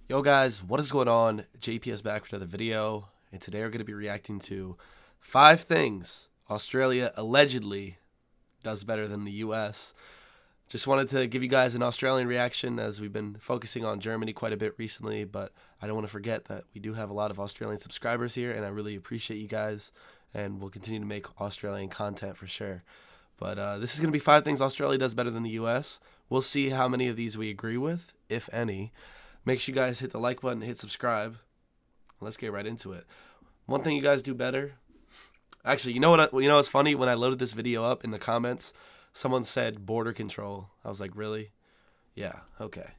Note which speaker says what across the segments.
Speaker 1: Yo guys, what is going on? JPS back for another video, and today we're going to be reacting to 5 things Australia allegedly does better than the US. Just wanted to give you guys an Australian reaction as we've been focusing on Germany quite a bit recently, but I don't want to forget that we do have a lot of Australian subscribers here, and I really appreciate you guys, and we'll continue to make Australian content for sure. But this is going to be 5 things Australia does better than the US. We'll see how many of these we agree with, if any. Make sure you guys hit the like button, hit subscribe. Let's get right into it. One thing you guys do better. Actually, you know what's funny? When I loaded this video up in the comments, someone said border control. I was like, really? Yeah, okay.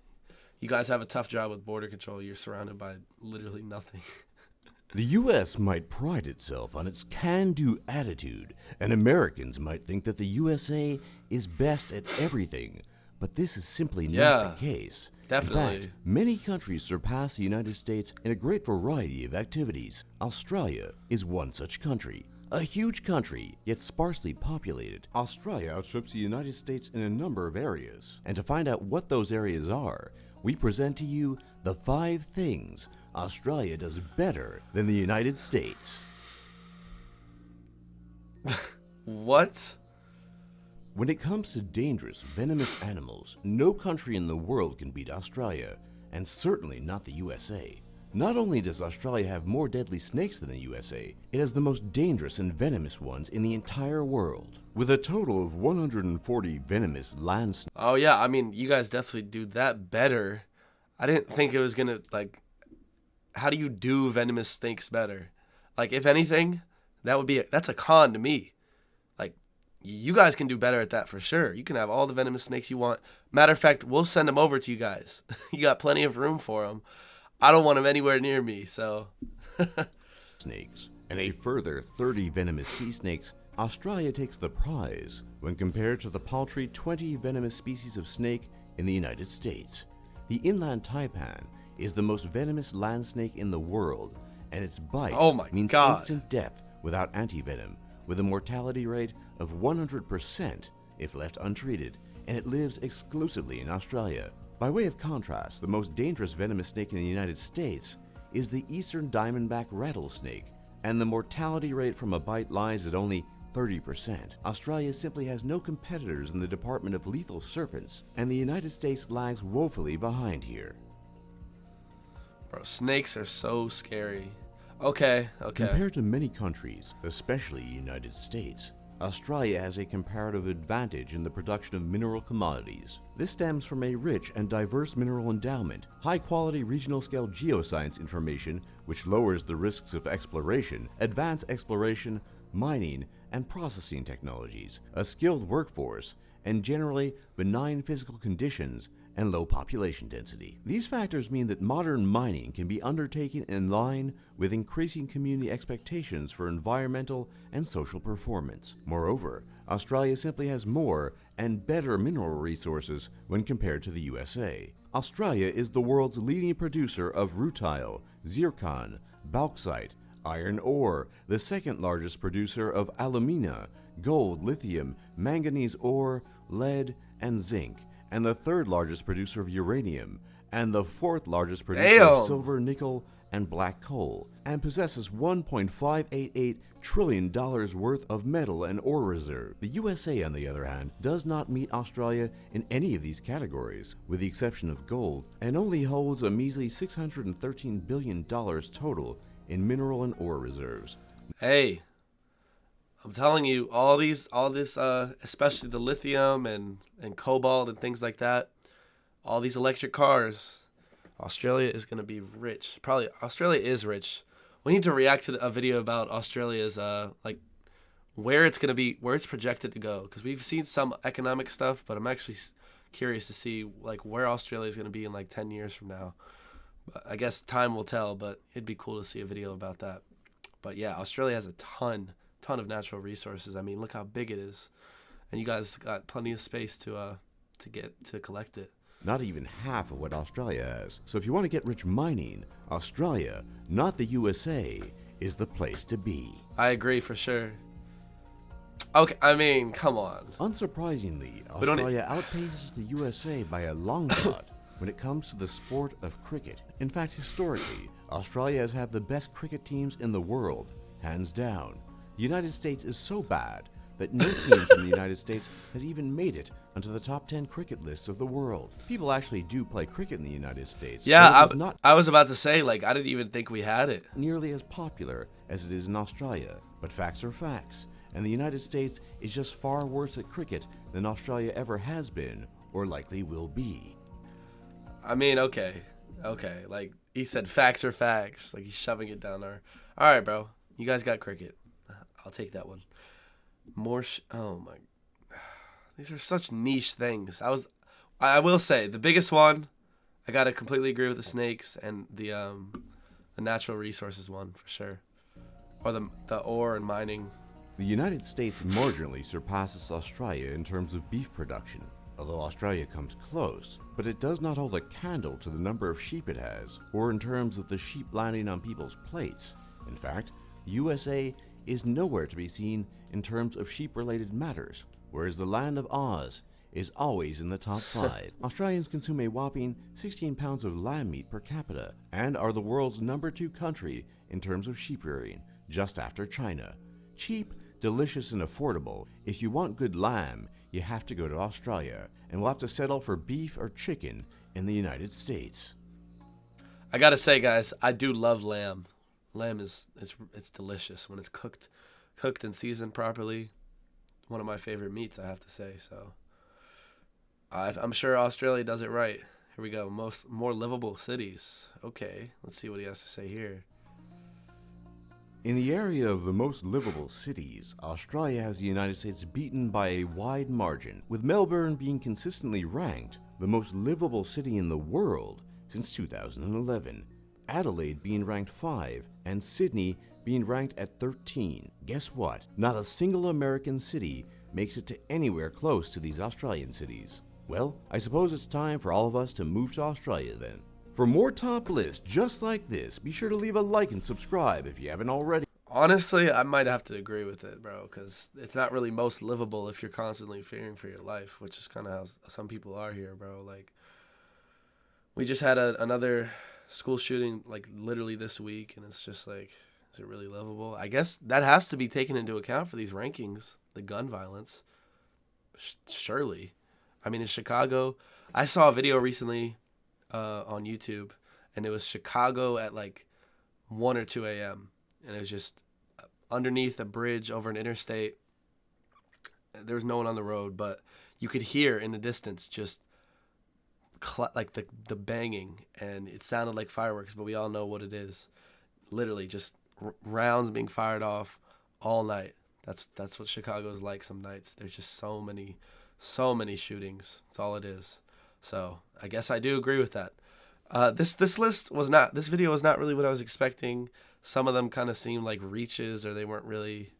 Speaker 1: You guys have a tough job with border control. You're surrounded by literally nothing.
Speaker 2: The U.S. might pride itself on its can-do attitude, and Americans might think that the USA is best at everything, but this is simply not the case.
Speaker 1: Definitely.
Speaker 2: In fact, many countries surpass the United States in a great variety of activities. Australia is one such country. A huge country, yet sparsely populated, Australia outstrips the United States in a number of areas. And to find out what those areas are, we present to you the 5 things Australia does better than the United States.
Speaker 1: What?
Speaker 2: When it comes to dangerous, venomous animals, no country in the world can beat Australia, and certainly not the USA. Not only does Australia have more deadly snakes than the USA, it has the most dangerous and venomous ones in the entire world. With a total of 140 venomous land snakes.
Speaker 1: Oh yeah, I mean, you guys definitely do that better. I didn't think it was gonna, how do you do venomous snakes better? Like, if anything, that's a con to me. Like, you guys can do better at that for sure. You can have all the venomous snakes you want. Matter of fact, we'll send them over to you guys. You got plenty of room for them. I don't want them anywhere near me, so.
Speaker 2: Snakes and a further 30 venomous sea snakes, Australia takes the prize when compared to the paltry 20 venomous species of snake in the United States. The inland taipan is the most venomous land snake in the world, and its bite means instant death without antivenom, with a mortality rate of 100% if left untreated, and it lives exclusively in Australia. By way of contrast, the most dangerous venomous snake in the United States is the eastern diamondback rattlesnake, and the mortality rate from a bite lies at only 30%. Australia simply has no competitors in the department of lethal serpents, and the United States lags woefully behind here.
Speaker 1: Bro, snakes are so scary. Okay.
Speaker 2: Compared to many countries, especially the United States, Australia has a comparative advantage in the production of mineral commodities. This stems from a rich and diverse mineral endowment, high-quality regional-scale geoscience information which lowers the risks of exploration, advanced exploration, mining, and processing technologies, a skilled workforce, and generally benign physical conditions and low population density. These factors mean that modern mining can be undertaken in line with increasing community expectations for environmental and social performance. Moreover, Australia simply has more and better mineral resources when compared to the USA. Australia is the world's leading producer of rutile, zircon, bauxite, iron ore, the second largest producer of alumina, gold, lithium, manganese ore, lead, and zinc, and the third largest producer of uranium, and the fourth largest producer of silver, nickel, and black coal, and possesses $1.588 trillion worth of metal and ore reserve. The USA, on the other hand, does not meet Australia in any of these categories, with the exception of gold, and only holds a measly $613 billion total in mineral and ore reserves.
Speaker 1: Hey, I'm telling you, all this, especially the lithium and cobalt and things like that, all these electric cars, Australia is going to be rich. Probably, Australia is rich. We need to react to a video about Australia's, where it's going to be, where it's projected to go. Because we've seen some economic stuff, but I'm actually curious to see, where Australia is going to be in, 10 years from now. But I guess time will tell, but it'd be cool to see a video about that. But yeah, Australia has a ton of natural resources. I mean, look how big it is, and you guys got plenty of space to collect it.
Speaker 2: Not even half of what Australia has. So if you want to get rich mining, Australia, not the USA, is the place to be.
Speaker 1: I agree for sure. Okay, I mean, come on.
Speaker 2: Unsurprisingly, Australia outpaces the USA by a long shot when it comes to the sport of cricket. In fact, historically, Australia has had the best cricket teams in the world, hands down. The United States is so bad that no team from the United States has even made it onto the top 10 cricket lists of the world. People actually do play cricket in the United States.
Speaker 1: Yeah,
Speaker 2: but it is not
Speaker 1: I was about to say, like, I didn't even think we had it.
Speaker 2: nearly as popular as it is in Australia. But facts are facts, and the United States is just far worse at cricket than Australia ever has been, or likely will be.
Speaker 1: I mean, okay. Like, he said facts are facts. Like, he's shoving it down our... All right, bro. You guys got cricket. I'll take that one. Oh, my... These are such niche things. I will say, the biggest one, I got to completely agree with the snakes and the natural resources one, for sure. Or the ore and mining.
Speaker 2: The United States marginally surpasses Australia in terms of beef production, although Australia comes close, but it does not hold a candle to the number of sheep it has, or in terms of the sheep landing on people's plates. In fact, the USA is nowhere to be seen in terms of sheep-related matters, whereas the land of Oz is always in the top 5. Australians consume a whopping 16 pounds of lamb meat per capita and are the world's number 2 country in terms of sheep rearing, just after China. Cheap, delicious, and affordable. If you want good lamb, you have to go to Australia, and we'll have to settle for beef or chicken in the United States.
Speaker 1: I gotta say, guys, I do love lamb. Lamb it's delicious when it's cooked and seasoned properly. One of my favorite meats, I have to say. So I'm sure Australia does it right. Here we go. More livable cities. Okay, let's see what he has to say here.
Speaker 2: In the area of the most livable cities, Australia has the United States beaten by a wide margin, with Melbourne being consistently ranked the most livable city in the world since 2011, Adelaide being ranked 5, and Sydney being ranked at 13. Guess what? Not a single American city makes it to anywhere close to these Australian cities. Well, I suppose it's time for all of us to move to Australia then. For more top lists just like this, be sure to leave a like and subscribe if you haven't already.
Speaker 1: Honestly, I might have to agree with it, bro, because it's not really most livable if you're constantly fearing for your life, which is kind of how some people are here, bro. Like, we just had another school shooting, like, literally this week, and it's just like, is it really livable? I guess that has to be taken into account for these rankings, the gun violence. Surely. I mean, in Chicago, I saw a video recently on YouTube, and it was Chicago at like 1 or 2 a.m., and it was just underneath a bridge over an interstate. There was no one on the road, but you could hear in the distance just like the banging, and it sounded like fireworks, but we all know what it is. Literally just rounds being fired off all night. That's what Chicago's like some nights. There's just so many shootings. That's all it is. So I guess I do agree with that. This video was not really what I was expecting. Some of them kind of seemed like reaches, or they weren't really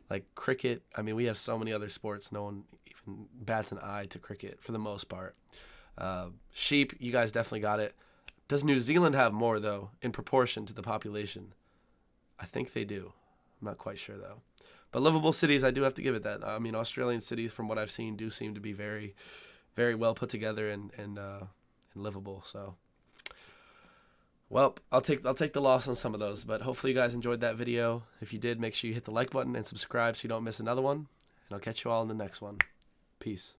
Speaker 1: like cricket. I mean, we have so many other sports. No one even bats an eye to cricket for the most part. Sheep, you guys definitely got it. Does New Zealand have more, though, in proportion to the population? I think they do. I'm not quite sure, though. But livable cities, I do have to give it that. I mean, Australian cities, from what I've seen, do seem to be very, very well put together and livable. So, well, I'll take the loss on some of those. But hopefully you guys enjoyed that video. If you did, make sure you hit the like button and subscribe so you don't miss another one. And I'll catch you all in the next one. Peace.